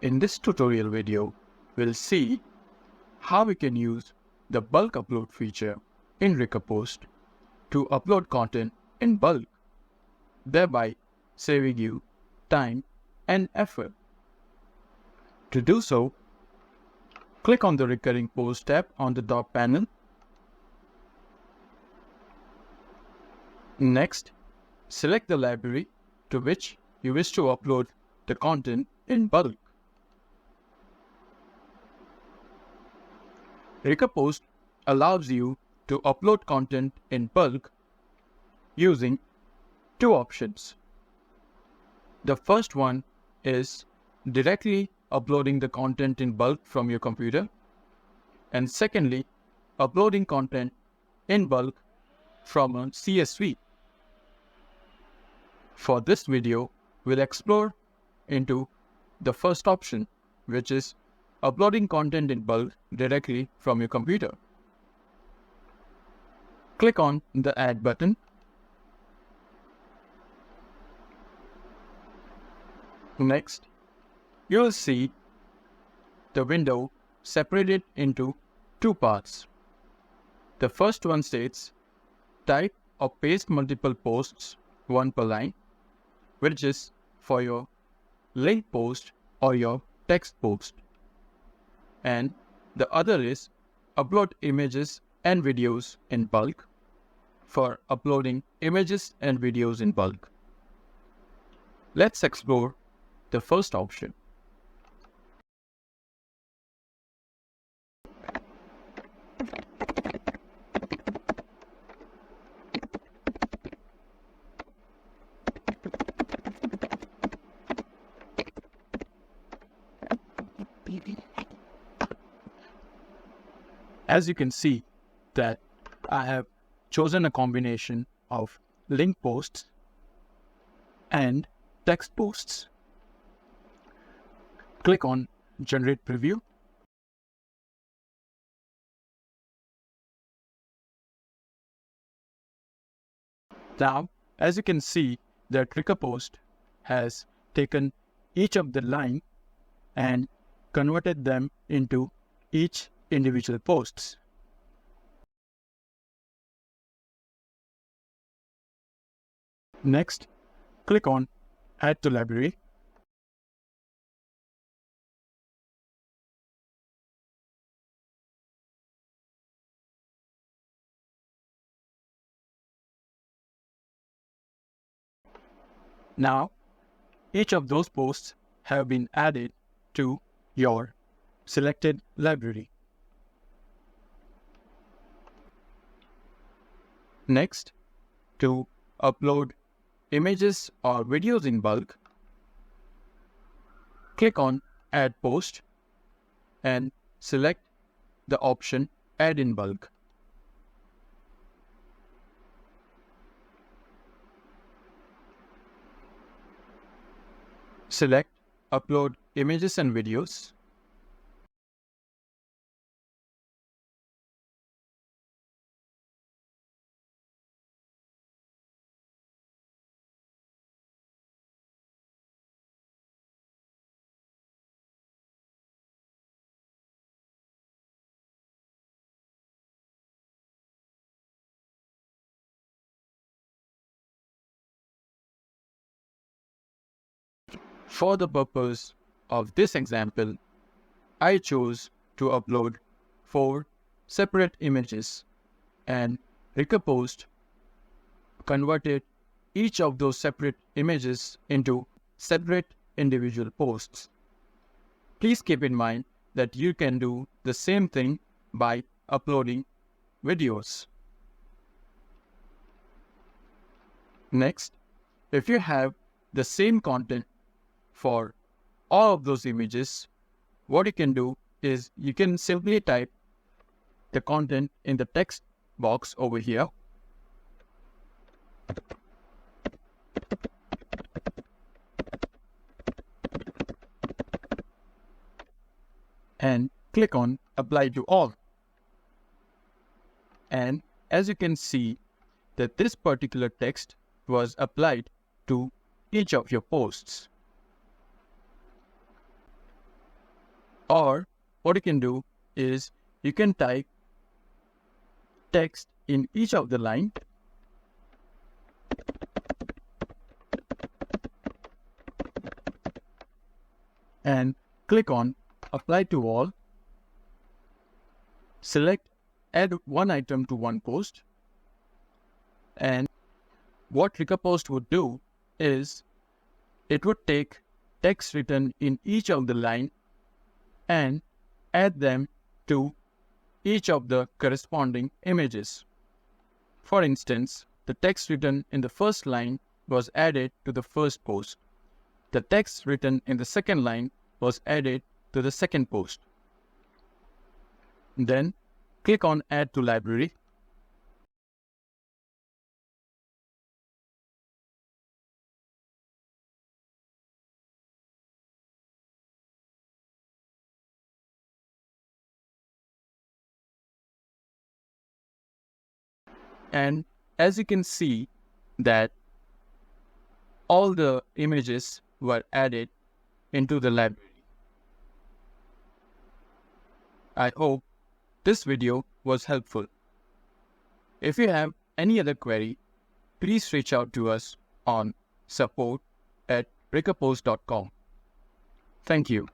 In this tutorial video, we'll see how we can use the bulk upload feature in RecurPost to upload content in bulk, thereby saving you time and effort. To do so, click on the Recurring Post tab on the dock panel. Next, select the library to which you wish to upload the content in bulk. RecurPost allows you to upload content in bulk using two options. The first one is directly uploading the content in bulk from your computer, and secondly, uploading content in bulk from a CSV. For this video, we'll explore into the first option, which is uploading content in bulk directly from your computer. Click on the Add button. Next, you will see the window separated into two parts. The first one states type or paste multiple posts, one per line, which is for your link post or your text post. And the other is upload images and videos in bulk for uploading images and videos in bulk. Let's explore the first option. As you can see that I have chosen a combination of link posts and text posts. Click on Generate Preview. Now, as you can see that RecurPost has taken each of the line and converted them into each individual posts. Next, click on Add to Library. Now, each of those posts have been added to your selected library. Next, to upload images or videos in bulk, click on Add Post and select the option Add in Bulk. Select Upload Images and Videos. For the purpose of this example, I chose to upload 4 separate images, and RecurPost converted each of those separate images into separate individual posts. Please keep in mind that you can do the same thing by uploading videos. Next, if you have the same content for all of those images, what you can do is you can simply type the content in the text box over here. And click on Apply to All. And as you can see that this particular text was applied to each of your posts. what you can do is you can type text in each of the line and click on Apply to All. Select Add one item to one post. And what RecurPost would do is it would take text written in each of the line and add them to each of the corresponding images. For instance, the text written in the first line was added to the first post. The text written in the second line was added to the second post. Then click on Add to Library. And as you can see that all the images were added into the library. I hope this video was helpful. If you have any other query, please reach out to us on support@recurpost.com. Thank you.